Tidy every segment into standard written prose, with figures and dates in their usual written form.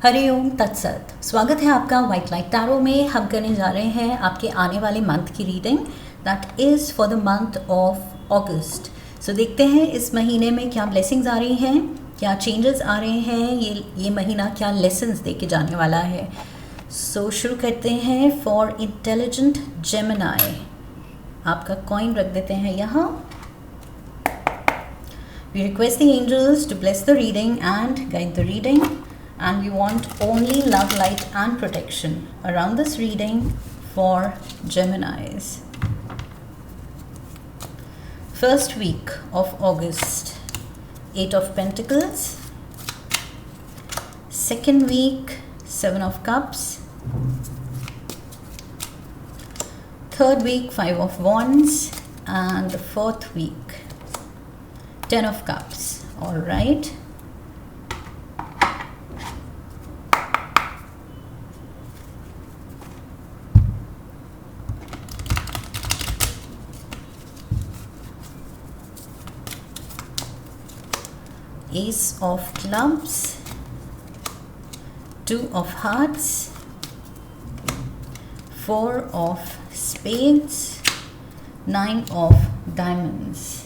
हरि ओम तत्सत। स्वागत है आपका व्हाइट लाइट टैरो में। हम करने जा रहे हैं आपके आने वाले मंथ की reading, that is for the month of August. So देखते हैं इस महीने में क्या ब्लेसिंग्स आ रही हैं, क्या चेंजेस आ रहे हैं, ये महीना क्या लेसन्स दे के जाने वाला है। सो शुरू करते हैं। फॉर इंटेलिजेंट जेमिनी आपका कॉइन रख देते हैं यहाँ। We request the angels to bless the reading and guide the reading. And we want only love, light and protection around this reading for Geminis. First week of August, 8 of Pentacles. Second week, 7 of Cups. Third week, 5 of Wands. And the fourth week, 10 of Cups. All right. Ace of Clubs, 2 of Hearts, 4 of Spades, 9 of Diamonds.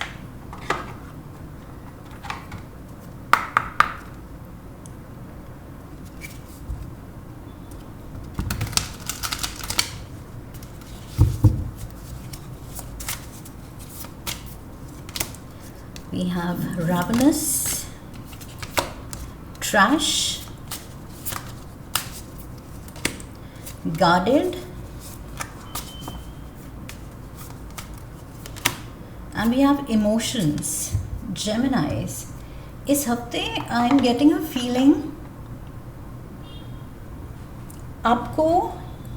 We have Ravenous, Trash, Guarded, and we have Emotions. Geminis, इस हफ्ते I am getting a feeling आपको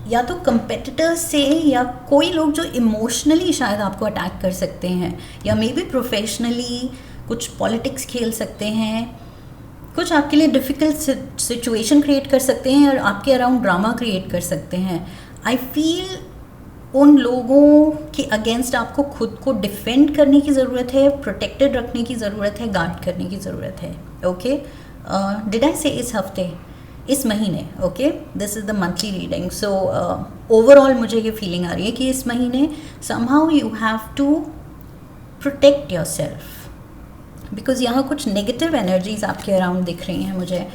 या तो competitors से या कोई लोग जो इमोशनली शायद आपको अटैक कर सकते हैं, या मे बी प्रोफेशनली कुछ पॉलिटिक्स खेल सकते हैं, कुछ आपके लिए डिफ़िकल्ट सिचुएशन क्रिएट कर सकते हैं और आपके अराउंड ड्रामा क्रिएट कर सकते हैं। आई फील उन लोगों के अगेंस्ट आपको खुद को डिफेंड करने की ज़रूरत है, प्रोटेक्टेड रखने की ज़रूरत है, गार्ड करने की ज़रूरत है। ओके, डिड आई से इस हफ्ते, इस महीने। Okay, this is the monthly reading. So overall मुझे ये फीलिंग आ रही है कि इस महीने somehow you have to protect yourself, because यहाँ कुछ नेगेटिव एनर्जीज आपके अराउंड दिख रही हैं मुझे।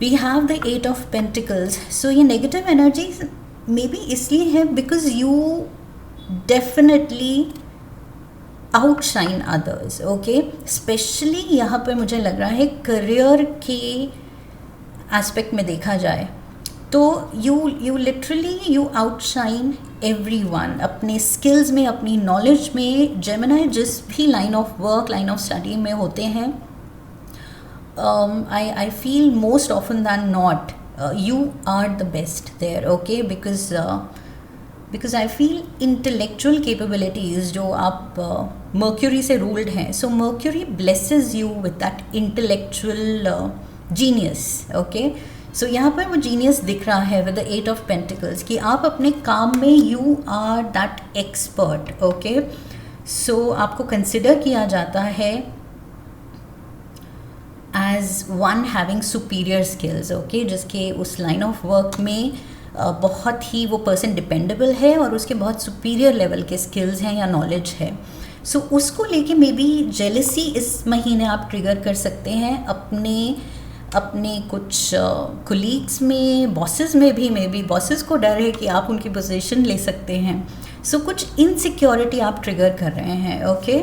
We have the 8 of pentacles. So ये नेगेटिव एनर्जीज मे बी इसलिए है because you definitely outshine others. Okay, specially यहाँ पर मुझे लग रहा है करियर के एस्पेक्ट में देखा जाए तो you literally you outshine everyone अपने स्किल्स में, अपनी नॉलेज में। जेमिनी जिस भी line of work, line of study में होते हैं, I feel most often than not you are the best there. Okay, because I feel intellectual capabilities जो आप मर्क्यूरी से रूल्ड हैं, so Mercury blesses you with that intellectual genius. Okay, so यहाँ पर वो जीनियस दिख रहा है विद द 8 ऑफ पेंटिकल्स कि आप अपने काम में you are that expert. Okay, so आपको कंसिडर किया जाता है as one having superior skills. Okay, जिसके उस लाइन ऑफ वर्क में बहुत ही वो पर्सन डिपेंडेबल है और उसके बहुत सुपीरियर लेवल के स्किल्स हैं या नॉलेज है। सो उसको लेके मे बी जेलसी इस महीने आप ट्रिगर कर सकते हैं अपने कुछ कोलीग्स में, बॉसेस में भी। मे बी बॉसेस को डर है कि आप उनकी पोजीशन ले सकते हैं। सो कुछ इनसिक्योरिटी आप ट्रिगर कर रहे हैं। Okay,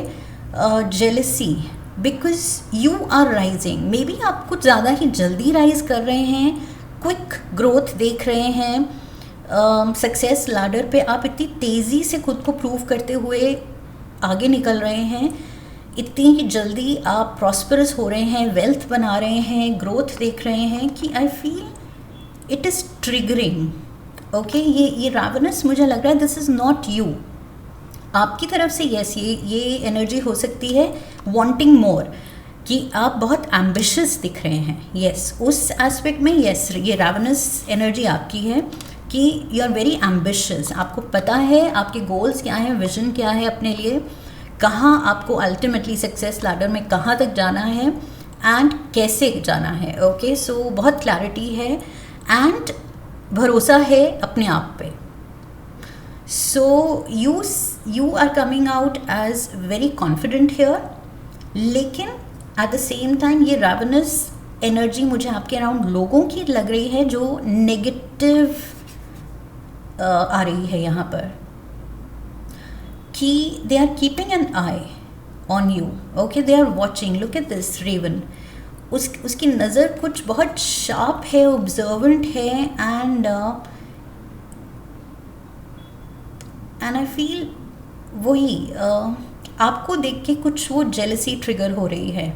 jealousy because you are rising. Maybe आप कुछ ज़्यादा ही जल्दी राइज कर रहे हैं, क्विक ग्रोथ देख रहे हैं। सक्सेस लैडर पे आप इतनी तेज़ी से खुद को प्रूव करते हुए आगे निकल रहे हैं, इतनी ही जल्दी आप प्रॉस्परस हो रहे हैं, वेल्थ बना रहे हैं, ग्रोथ देख रहे हैं कि आई feel it is triggering. Okay, ये रावनस मुझे लग रहा है दिस इज़ नॉट यू। आपकी तरफ से यस ये एनर्जी हो सकती है वांटिंग मोर, कि आप बहुत एम्बिशियस दिख रहे हैं। यस, उस एस्पेक्ट में यस, ये रावनस एनर्जी आपकी है कि यू आर वेरी एम्बिशियस। आपको पता है आपके गोल्स क्या हैं, विजन क्या है अपने लिए, कहाँ आपको अल्टीमेटली सक्सेस लैडर में कहाँ तक जाना है, एंड कैसे जाना है। ओके, सो बहुत क्लैरिटी है एंड भरोसा है अपने आप पे। So you are coming out as very confident here, लेकिन एट द सेम टाइम ये रैवनस एनर्जी मुझे आपके अराउंड लोगों की लग रही है जो नेगेटिव आ रही है यहाँ पर, कि they are keeping an eye on you. Okay, they are watching, look at this raven, उसकी नज़र कुछ बहुत शार्प है, ऑब्जर्वेंट है, एंड आई फील वही आपको देख के कुछ वो जेलसी ट्रिगर हो रही है।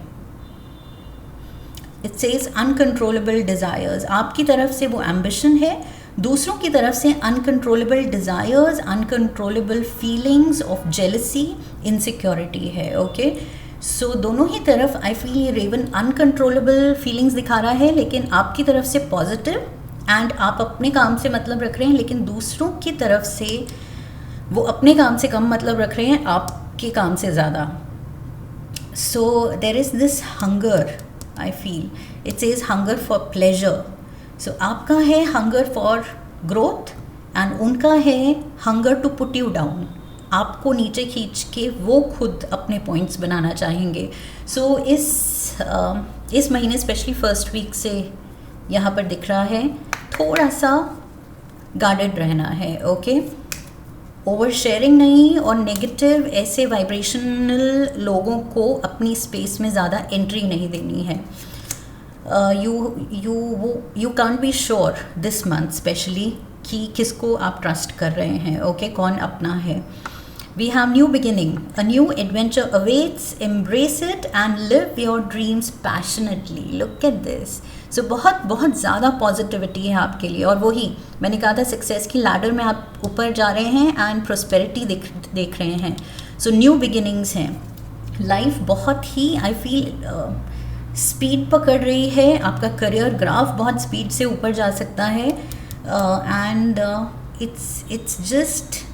इट सेज अनकंट्रोलेबल डिज़ायर्स, आपकी तरफ से वो एम्बिशन है, दूसरों की तरफ से uncontrollable desires, uncontrollable feelings of jealousy, insecurity है। ओके, सो दोनों ही तरफ आई फील ये रेवन अनकंट्रोलेबल फीलिंग्स दिखा रहा है, लेकिन आपकी तरफ से पॉजिटिव, एंड आप अपने काम से मतलब रख रहे हैं, लेकिन दूसरों की तरफ से वो अपने काम से कम मतलब रख रहे हैं, आपके काम से ज़्यादा। So there is this hunger, I feel it says hunger for pleasure. So आपका है हंगर फॉर ग्रोथ एंड उनका है hunger to put you down, आपको नीचे खींच के वो खुद अपने पॉइंट्स बनाना चाहेंगे। सो इस महीने स्पेशली फर्स्ट वीक से यहाँ पर दिख रहा है थोड़ा सा गार्डेड रहना है। ओके, ओवर शेयरिंग नहीं, और नेगेटिव ऐसे वाइब्रेशनल लोगों को अपनी स्पेस में ज़्यादा एंट्री नहीं देनी है। You can't be sure this month specially कि किसको आप ट्रस्ट कर रहे हैं। ओके, कौन अपना है। We have new beginning, a new adventure awaits, embrace it and live your dreams passionately. Look at this. So बहुत ज़्यादा पॉजिटिविटी है आपके लिए, और वही मैंने कहा था सक्सेस की लैडर में आप ऊपर जा रहे हैं एंड प्रोस्पेरिटी देख रहे हैं। सो न्यू बिगिनिंग्स हैं, लाइफ बहुत ही आई फील स्पीड पकड़ रही है, आपका करियर ग्राफ बहुत स्पीड से ऊपर जा सकता है, and it's just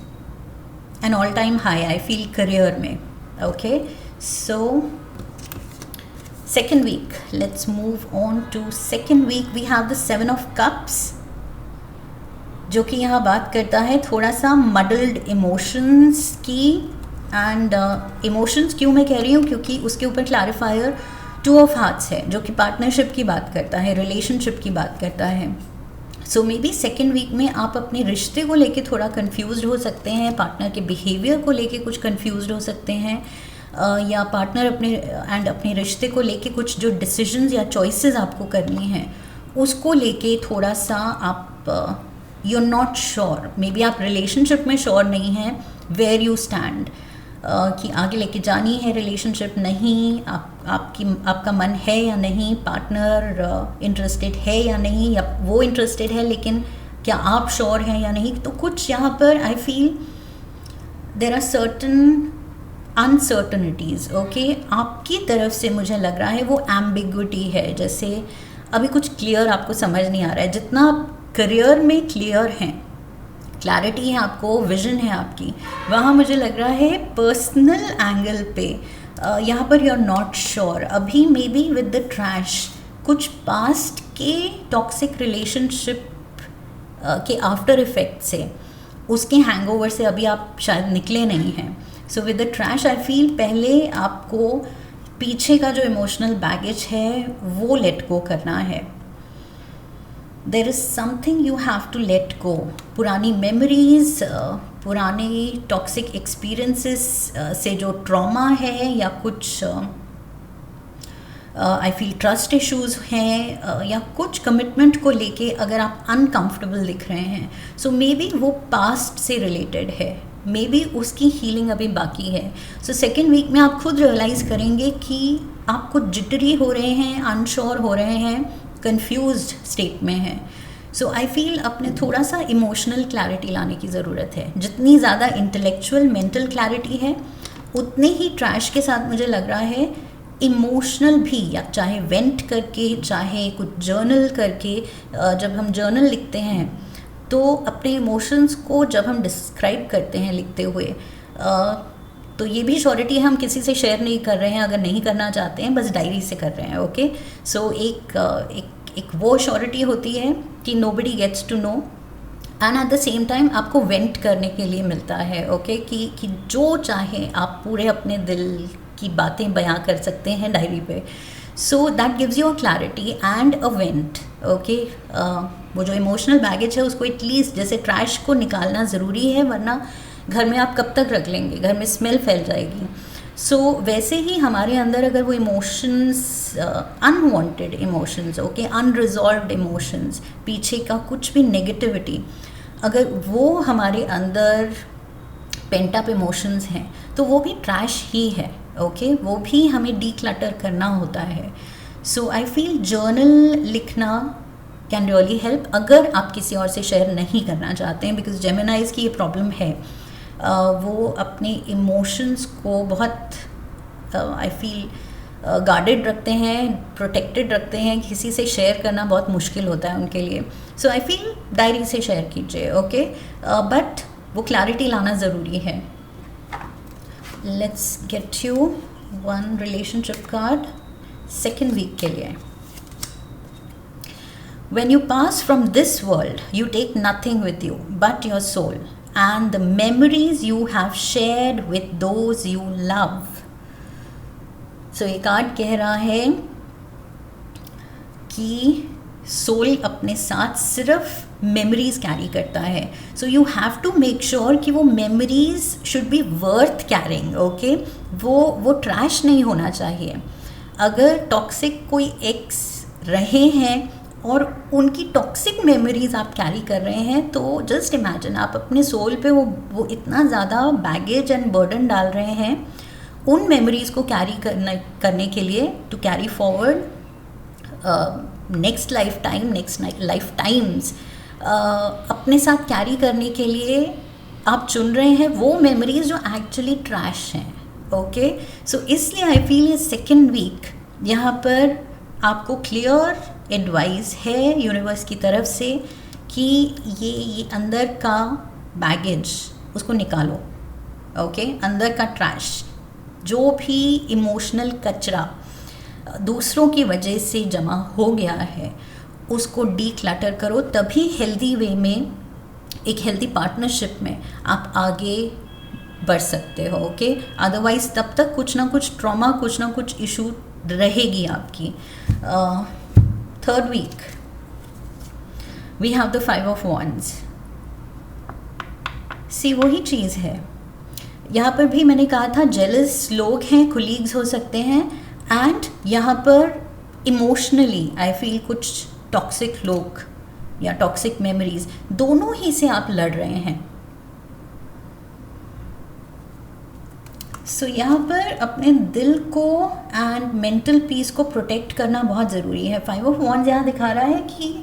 an all time high I feel career में। Okay, so second week, let's move on to second week. We have the 7 of cups, जो कि यहाँ बात करता है थोड़ा सा muddled emotions की, एंड emotions क्यों मैं कह रही हूँ, क्योंकि उसके ऊपर clarifier 2 of hearts है, जो कि पार्टनरशिप की बात करता है, रिलेशनशिप की बात करता है। सो मे बी सेकेंड वीक में आप अपने रिश्ते को लेके थोड़ा कंफ्यूज हो सकते हैं, पार्टनर के बिहेवियर को लेके कुछ कंफ्यूज हो सकते हैं, या पार्टनर अपने रिश्ते को लेके कुछ जो डिसीजंस या चॉइसेस आपको करनी हैं उसको लेके थोड़ा सा आप you are not sure. Maybe आप रिलेशनशिप में श्योर नहीं हैं वेयर यू स्टैंड, कि आगे लेके जानी है रिलेशनशिप, नहीं आपका मन है या नहीं, पार्टनर इंटरेस्टेड है या नहीं, या वो इंटरेस्टेड है लेकिन क्या आप श्योर हैं या नहीं। तो कुछ यहाँ पर I feel there are certain uncertainties. Okay, आपकी तरफ से मुझे लग रहा है वो एम्बिग्विटी है, जैसे अभी कुछ क्लियर आपको समझ नहीं आ रहा है। जितना आप करियर में क्लियर हैं, क्लैरिटी है आपको, विजन है आपकी, वहाँ मुझे लग रहा है पर्सनल एंगल पे यहाँ पर यू आर नॉट श्योर अभी। May be with the trash, कुछ पास्ट के टॉक्सिक रिलेशनशिप के आफ्टर इफेक्ट से, उसके हैंगओवर से अभी आप शायद निकले नहीं हैं। So with the trash I feel पहले आपको पीछे का जो इमोशनल बैगेज है वो लेट गो करना है। There is something you have to let go, पुरानी मेमोरीज, पुराने टॉक्सिक एक्सपीरियंसेस से जो ट्रॉमा है, या कुछ आई फील ट्रस्ट इश्यूज़ हैं, या कुछ कमिटमेंट को लेके अगर आप अनकंफर्टेबल दिख रहे हैं, सो मे बी वो पास्ट से रिलेटेड है, मे बी उसकी हीलिंग अभी बाकी है। सो सेकेंड वीक में आप खुद रियलाइज़ करेंगे कि आप कुछ जिटरी हो रहे हैं, अनश्योर हो रहे हैं, कंफ्यूज्ड स्टेट में हैं। सो आई फील अपने थोड़ा सा इमोशनल क्लैरिटी लाने की ज़रूरत है। जितनी ज़्यादा इंटेलेक्चुअल मेंटल क्लैरिटी है, उतने ही ट्रैश के साथ मुझे लग रहा है इमोशनल भी, या चाहे वेंट करके, चाहे कुछ जर्नल करके। जब हम जर्नल लिखते हैं तो अपने इमोशंस को जब हम डिस्क्राइब करते हैं लिखते हुए, तो ये भी श्योरिटी है, हम किसी से शेयर नहीं कर रहे हैं, अगर नहीं करना चाहते हैं बस डायरी से कर रहे हैं, ओके। सो एक वो श्योरिटी होती है कि nobody gets to know, and at the same time आपको वेंट करने के लिए मिलता है, ओके, कि जो चाहे आप पूरे अपने दिल की बातें बयां कर सकते हैं डायरी पे। So that gives you a clarity and a went, okay. वो जो इमोशनल बैगेज है उसको एटलीस्ट, जैसे ट्रैश को निकालना ज़रूरी है, वरना घर में आप कब तक रख लेंगे, घर में स्मेल फैल जाएगी। सो वैसे ही हमारे अंदर अगर वो emotions, unwanted emotions, okay, unresolved emotions, पीछे का कुछ भी नेगेटिविटी, अगर वो हमारे अंदर पेंट अप इमोशंस हैं तो वो भी ट्रैश ही है, ओके। वो भी हमें डीक्लटर करना होता है। सो आई फील जर्नल लिखना कैन रियली हेल्प, अगर आप किसी और से शेयर नहीं करना चाहते हैं, बिकॉज जेमिनाइज की ये प्रॉब्लम है, वो अपने इमोशंस को बहुत आई फील गार्डेड रखते हैं, प्रोटेक्टेड रखते हैं, किसी से शेयर करना बहुत मुश्किल होता है उनके लिए। सो आई फील डायरी से शेयर कीजिए, ओके, बट वो क्लैरिटी लाना ज़रूरी है। Let's get you one relationship card second week के लिए। When you pass from this world, you take nothing with you but your soul and the memories you have shared with those you love. So ये card कह रहा है कि soul अपने साथ सिर्फ मेमोरीज कैरी करता है। So you have to make sure कि वो memories should be worth carrying, okay. वो ट्रैश नहीं होना चाहिए। अगर टॉक्सिक कोई एक्स रहे हैं और उनकी टॉक्सिक मेमोरीज आप कैरी कर रहे हैं, तो जस्ट इमेजिन आप अपने सोल पे वो इतना ज़्यादा बैगेज एंड बर्डन डाल रहे हैं उन मेमोरीज को कैरी करने के लिए, to carry forward next life time, next life times, अपने साथ कैरी करने के लिए आप चुन रहे हैं वो मेमोरीज जो एक्चुअली ट्रैश हैं, ओके। सो इसलिए आई फील ये सेकेंड वीक यहाँ पर आपको क्लियर एडवाइस है यूनिवर्स की तरफ से कि ये अंदर का बैगेज उसको निकालो, ओके। अंदर का ट्रैश, जो भी इमोशनल कचरा दूसरों की वजह से जमा हो गया है, उसको डीक्लटर करो, तभी हेल्दी वे में, एक हेल्दी पार्टनरशिप में आप आगे बढ़ सकते हो, ओके। अदरवाइज तब तक कुछ ना कुछ ट्रॉमा, कुछ ना कुछ इशू रहेगी आपकी। Third week we have the 5 of Wands। See वही चीज़ है, यहाँ पर भी मैंने कहा था जेलस लोग हैं, कुलीग्स हो सकते हैं, एंड यहाँ पर इमोशनली आई फील कुछ टॉक्सिक लोग या टॉक्सिक मेमोरीज, दोनों ही से आप लड़ रहे हैं। सो यहाँ पर अपने दिल को एंड मेंटल पीस को प्रोटेक्ट करना बहुत ज़रूरी है। 5 of Wands यहाँ दिखा रहा है कि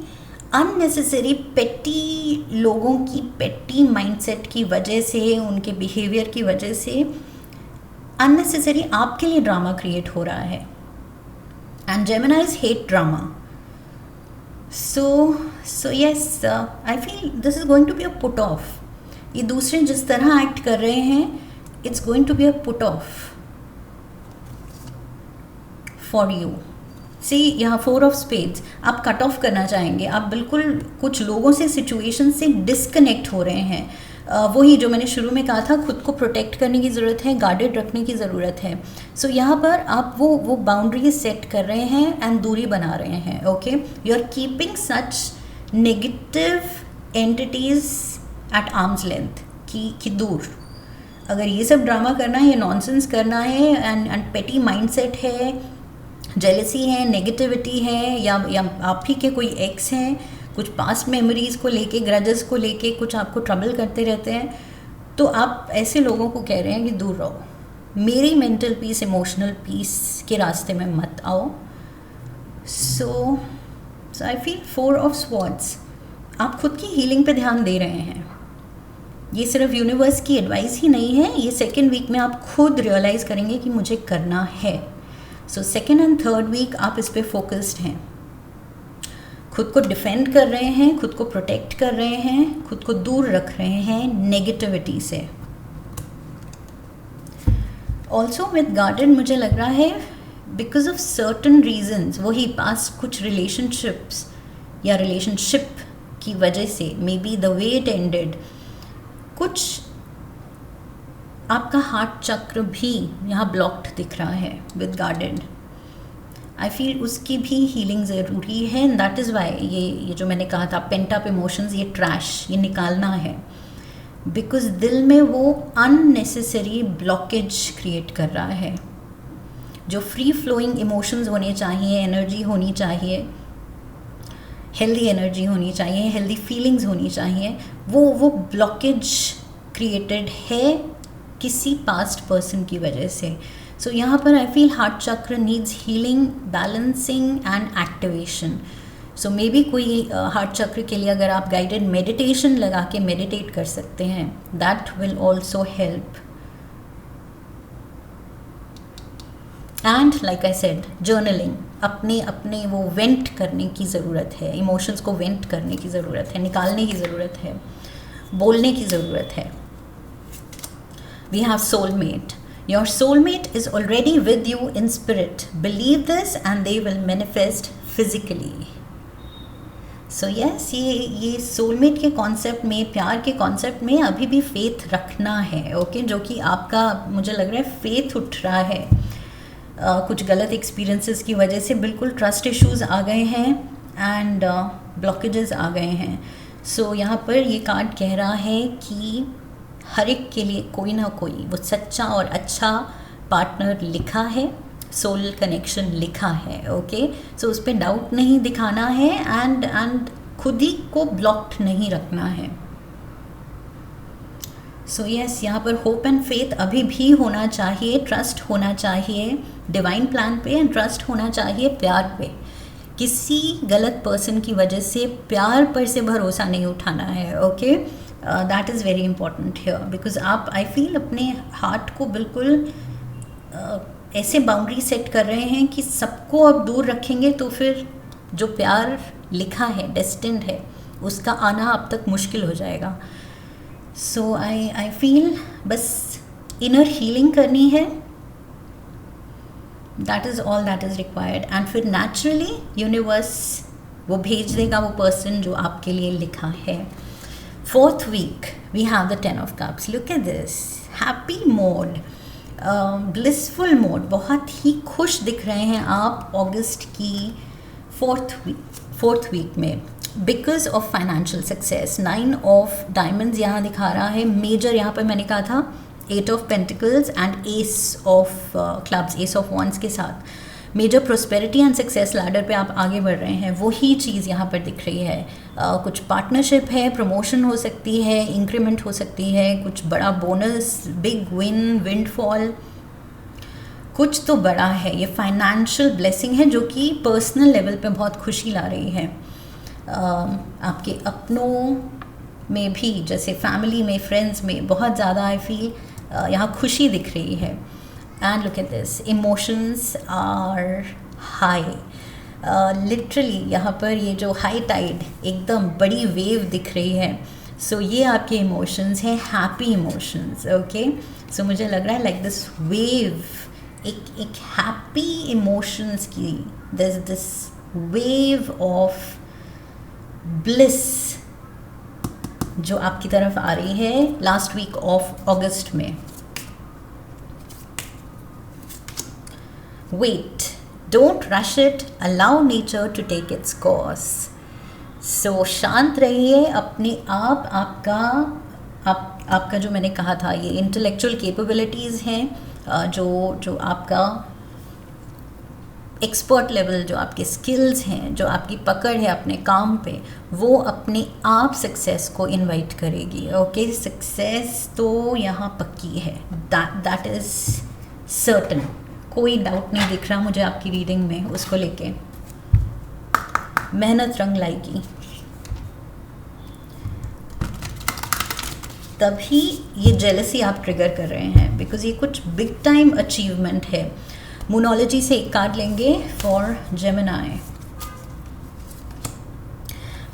अननेसेसरी पेटी लोगों की पेटी माइंडसेट की वजह से, उनके बिहेवियर की वजह से अननेसेसरी आपके लिए ड्रामा क्रिएट हो रहा है, and Geminis hate drama. So yes, I feel this is going to be a put off. ये दूसरे जिस तरह एक्ट कर रहे हैं, it's going to be a put off for you। See यहाँ 4 of Spades, आप कट ऑफ करना चाहेंगे, आप बिल्कुल कुछ लोगों से, सिचुएशन से डिस्कनेक्ट हो रहे हैं। वही जो मैंने शुरू में कहा था, खुद को प्रोटेक्ट करने की ज़रूरत है, गार्डेड रखने की ज़रूरत है। सो यहाँ पर आप वो बाउंड्रीज सेट कर रहे हैं एंड दूरी बना रहे हैं, okay. You are keeping such negative entities at arms length, कि दूर। अगर ये सब ड्रामा करना है, ये नॉनसेंस करना है, एंड पेटी माइंडसेट है, जेलसी है, नेगेटिविटी है, या आप ही के कोई एक्स हैं, कुछ पास्ट मेमोरीज़ को लेके, ग्रजेस को लेके कुछ आपको ट्रबल करते रहते हैं, तो आप ऐसे लोगों को कह रहे हैं कि दूर रहो, मेरी मेंटल पीस, इमोशनल पीस के रास्ते में मत आओ। सो आई फील 4 of Swords, आप खुद की हीलिंग पे ध्यान दे रहे हैं। ये सिर्फ यूनिवर्स की एडवाइस ही नहीं है, ये सेकेंड वीक में आप खुद रियलाइज़ करेंगे कि मुझे करना है। So second and third week आप इस पे फोकस्ड हैं, खुद को डिफेंड कर रहे हैं, खुद को प्रोटेक्ट कर रहे हैं, खुद को दूर रख रहे हैं नेगेटिविटी से। ऑल्सो विद गार्डन मुझे लग रहा है बिकॉज ऑफ सर्टन रीजन्स, वही पास्ट कुछ रिलेशनशिप्स या रिलेशनशिप की वजह से, may be the way it ended, कुछ आपका हार्ट चक्र भी यहाँ ब्लॉक्ड दिख रहा है विद गार्डन। आई फील उसकी भी हीलिंग ज़रूरी है, एंड दैट इज़ वाई ये जो मैंने कहा था पेंट अप इमोशंस, ये ट्रैश, ये निकालना है, बिकॉज दिल में वो अननेसेसरी ब्लॉकेज क्रिएट कर रहा है। जो फ्री फ्लोइंग इमोशंस होने चाहिए, एनर्जी होनी चाहिए, हेल्दी एनर्जी होनी चाहिए, हेल्दी फीलिंग्स होनी चाहिए, वो ब्लॉकेज क्रिएटेड है किसी पास्ट पर्सन की वजह से। सो यहाँ पर आई फील हार्ट चक्र needs healing, balancing and activation. So may be कोई हार्ट चक्र के लिए अगर आप गाइडेड मेडिटेशन लगा के मेडिटेट कर सकते हैं, that will also help. And like I said, journaling, अपने वो वेंट करने की ज़रूरत है, इमोशंस को वेंट करने की ज़रूरत है, निकालने की ज़रूरत है, बोलने की ज़रूरत है। We have soulmate. Your soulmate is already with you in spirit. Believe this and they will manifest physically. So yes, ये soulmate के कॉन्सेप्ट में, प्यार के कॉन्सेप्ट में अभी भी फेथ रखना है, ओके? जो कि आपका मुझे लग रहा है फेथ उठ रहा है। कुछ गलत एक्सपीरियंसेस की वजह से बिल्कुल ट्रस्ट इश्यूज़ आ गए हैं एंड ब्लॉकेजेस आ गए हैं। सो यहाँ पर ये कार्ड कह रहा है कि हर एक के लिए कोई ना कोई वो सच्चा और अच्छा पार्टनर लिखा है, सोल कनेक्शन लिखा है, ओके? सो उस पर डाउट नहीं दिखाना है एंड खुद ही को ब्लॉक्ड नहीं रखना है। सो यस, यहाँ पर होप एंड फेथ अभी भी होना चाहिए, ट्रस्ट होना चाहिए डिवाइन प्लान पे एंड ट्रस्ट होना चाहिए प्यार पे। किसी गलत पर्सन की वजह से प्यार पर से भरोसा नहीं उठाना है, okay? That is very important here, because आप आई फील अपने हार्ट को बिल्कुल ऐसे बाउंड्री सेट कर रहे हैं कि सबको अब दूर रखेंगे तो फिर जो प्यार लिखा है, डेस्टिन्ड है, उसका आना अब तक मुश्किल हो जाएगा। सो आई फील बस इनर हीलिंग करनी है, that is all that is required, and फिर नेचुरली यूनिवर्स वो भेज देगा वो पर्सन जो आपके लिए लिखा है। Fourth week, we have the 10 of Cups. Look at this. Happy mode, blissful mode. बहुत ही खुश दिख रहे हैं आप अगस्त की फोर्थ वीक में, because of financial success. 9 of diamonds यहाँ दिखा रहा है मेजर। यहाँ पर मैंने कहा था 8 of pentacles and ace of clubs, ace of wands के साथ major prosperity and success ladder पे आप आगे बढ़ रहे हैं। वही चीज़ यहाँ पर दिख रही है। कुछ पार्टनरशिप है, प्रमोशन हो सकती है, इंक्रीमेंट हो सकती है, कुछ बड़ा बोनस, बिग विन, विंडफॉल, कुछ तो बड़ा है। ये फाइनेंशियल ब्लेसिंग है जो कि पर्सनल लेवल पे बहुत खुशी ला रही है। आपके अपनों में भी, जैसे फैमिली में, फ्रेंड्स में बहुत ज़्यादा आई फील यहाँ खुशी दिख रही है। And look at this, emotions are high. Literally यहाँ पर ये जो हाई टाइड, एकदम बड़ी वेव दिख रही है। सो ये आपके इमोशंस हैं, हैप्पी इमोशंस, ओके? सो मुझे लग रहा है लाइक दिस वेव, एक हैप्पी इमोशंस की, दिस वेव ऑफ ब्लिस जो आपकी तरफ आ रही है लास्ट वीक ऑफ अगस्त में। Wait, don't rush it, allow nature to take its course. So शांत रहिए अपने आप। आपका जो मैंने कहा था ये इंटेलेक्चुअल कैपेबिलिटीज़ हैं, जो आपका एक्सपर्ट लेवल, जो आपके स्किल्स हैं, जो आपकी पकड़ है अपने काम पे, वो अपने आप सक्सेस को इनवाइट करेगी, ओके? सक्सेस तो यहाँ पक्की है, दैट इज़ सर्टन। कोई डाउट नहीं दिख रहा मुझे आपकी रीडिंग में, उसको लेके मेहनत रंग लाएगी। तभी ये जेलसी आप ट्रिगर कर रहे हैं, बिकॉज ये कुछ बिग टाइम अचीवमेंट है। मोनोलॉजी से एक कार्ड लेंगे for Gemini.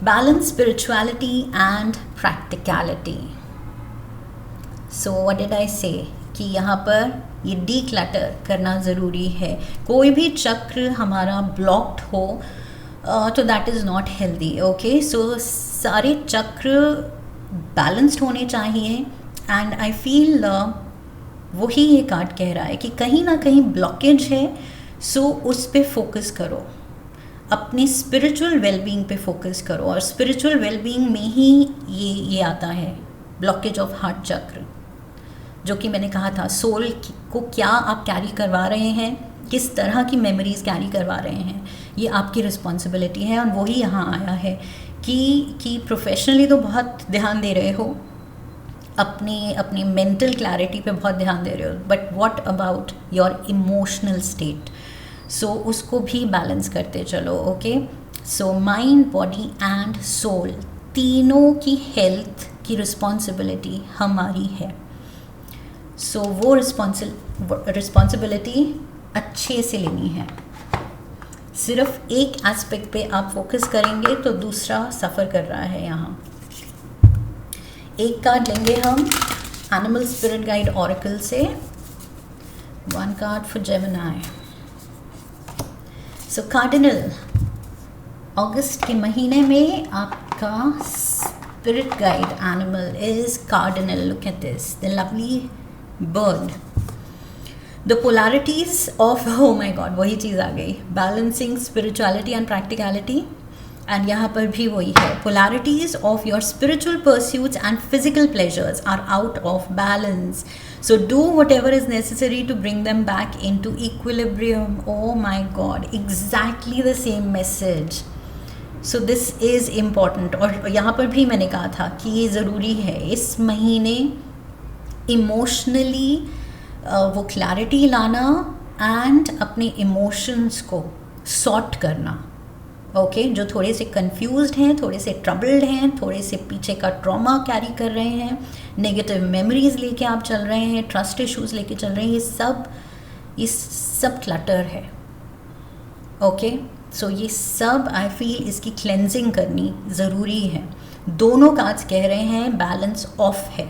Balance, spirituality and practicality. So what did I से कि यहाँ पर ये डीक्लटर करना ज़रूरी है। कोई भी चक्र हमारा ब्लॉक्ड हो तो that is not healthy. Okay, so सारे चक्र बैलेंस्ड होने चाहिए एंड आई फील वही ये कार्ड कह रहा है कि कहीं ना कहीं ब्लॉकेज है, सो उस पे फोकस करो, अपनी स्पिरिचुअल वेलबींग पे फोकस करो। और स्पिरिचुअल वेलबींग में ही ये आता है ब्लॉकेज ऑफ हार्ट चक्र, जो कि मैंने कहा था सोल को क्या आप कैरी करवा रहे हैं, किस तरह की मेमोरीज कैरी करवा रहे हैं, ये आपकी रिस्पॉन्सिबिलिटी है। और वही यहाँ आया है कि प्रोफेशनली तो बहुत ध्यान दे रहे हो, अपनी मेंटल क्लैरिटी पे बहुत ध्यान दे रहे हो, but what about your emotional state, so उसको भी बैलेंस करते चलो। Okay, so mind, body and soul तीनों की हेल्थ की रिस्पॉन्सिबिलिटी हमारी है। सो वो रिस्पॉन्सिबिलिटी अच्छे से लेनी है। सिर्फ एक एस्पेक्ट पे आप फोकस करेंगे तो दूसरा सफ़र कर रहा है। यहाँ एक कार्ड लेंगे हम एनिमल स्पिरिट गाइड ऑरेकल से, one card for Gemini. So cardinal, अगस्त के महीने में आपका spirit guide animal is cardinal. Look at this, the lovely bird, the polarities of, oh my God, वही चीज़ आ गई, balancing spirituality and practicality. And यहाँ पर भी वही है, polarities of your spiritual pursuits and physical pleasures are out of balance, so do whatever is necessary to bring them back into equilibrium. Oh my God, exactly the same message. So this is important. और यहाँ पर भी मैंने कहा था कि ये ज़रूरी है इस महीने इमोशनली वो क्लैरिटी लाना एंड अपने इमोशंस को सॉर्ट करना। ओके, जो थोड़े से कंफ्यूज्ड हैं, थोड़े से ट्रबल्ड हैं, थोड़े से पीछे का ट्रॉमा कैरी कर रहे हैं, नेगेटिव मेमोरीज लेके आप चल रहे हैं, ट्रस्ट इश्यूज लेके चल रहे हैं, ये सब क्लटर है। ओके, सो ये सब आई फील इसकी क्लेंजिंग करनी ज़रूरी है। दोनों कार्ड्स कह रहे हैं बैलेंस ऑफ है,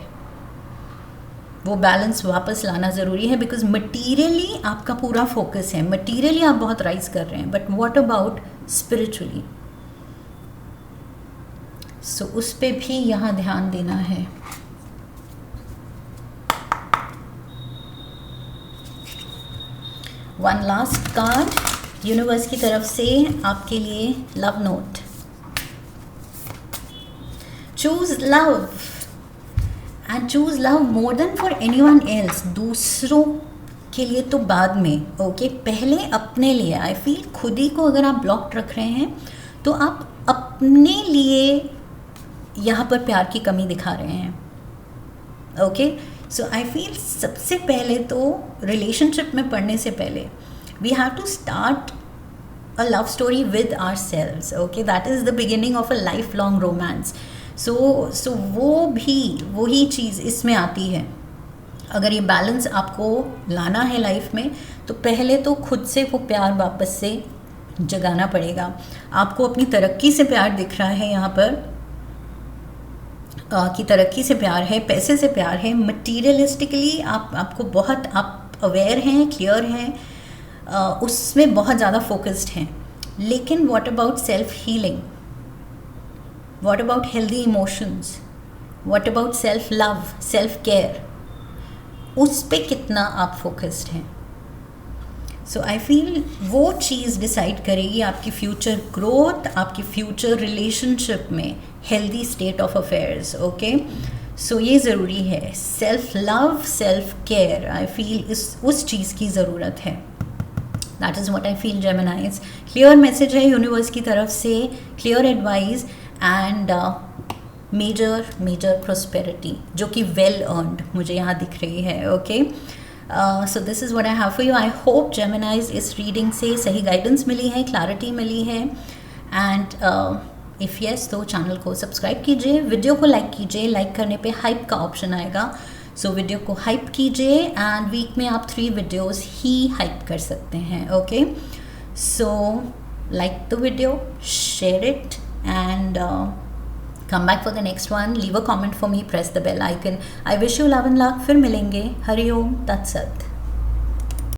वो बैलेंस वापस लाना ज़रूरी है, बिकॉज मटीरियली आपका पूरा फोकस है, मटीरियली आप बहुत राइज कर रहे हैं, बट व्हाट अबाउट स्पिरिचुअली, सो उस पे भी यहाँ ध्यान देना है। वन लास्ट कार्ड यूनिवर्स की तरफ से आपके लिए, love note, choose love and choose love more than for anyone else. दूसरों के लिए तो बाद में, ओके, पहले अपने लिए। आई फील खुद ही को अगर आप ब्लॉक रख रहे हैं तो आप अपने लिए यहाँ पर प्यार की कमी दिखा रहे हैं। ओके, सो आई फील सबसे पहले तो रिलेशनशिप में पढ़ने से पहले we have to start a love story with our selves. Okay, that is the beginning of a life long romance. So वो भी वही चीज़ इसमें आती है। अगर ये बैलेंस आपको लाना है लाइफ में, तो पहले तो खुद से वो प्यार वापस से जगाना पड़ेगा। आपको अपनी तरक्की से प्यार दिख रहा है यहाँ पर, कि तरक्की से प्यार है, पैसे से प्यार है, मटीरियलिस्टिकली आपको बहुत, आप अवेयर हैं, क्लियर हैं, उसमें बहुत ज़्यादा फोकस्ड हैं। लेकिन what about self healing, what about healthy emotions, what about self love, self care, उस पे कितना आप फोकस्ड हैं। सो आई फील वो चीज़ डिसाइड करेगी आपकी फ्यूचर ग्रोथ, आपकी फ्यूचर रिलेशनशिप में healthy state of affairs. Okay, so ये ज़रूरी है, self love, self care, I feel उस चीज़ की ज़रूरत है। That is what I feel Geminis. Clear message है यूनिवर्स की तरफ से, clear advice and major prosperity, जो कि वेल अर्नड मुझे यहाँ दिख रही है। Okay, so this is what I have for you. I hope Geminis इस रीडिंग से सही गाइडेंस मिली है, क्लैरिटी मिली है, एंड इफ़ येस तो चैनल को सब्सक्राइब कीजिए, वीडियो को लाइक कीजिए, लाइक करने पे हाइप का ऑप्शन आएगा, सो वीडियो को हाइप कीजिए एंड वीक में आप 3 वीडियोज़ ही हाइप कर सकते हैं। Okay, so like the video, share it and come back for the next one, leave a comment for me, press the bell icon. I wish you love and luck. फिर मिलेंगे। हरि ओम तत्सत।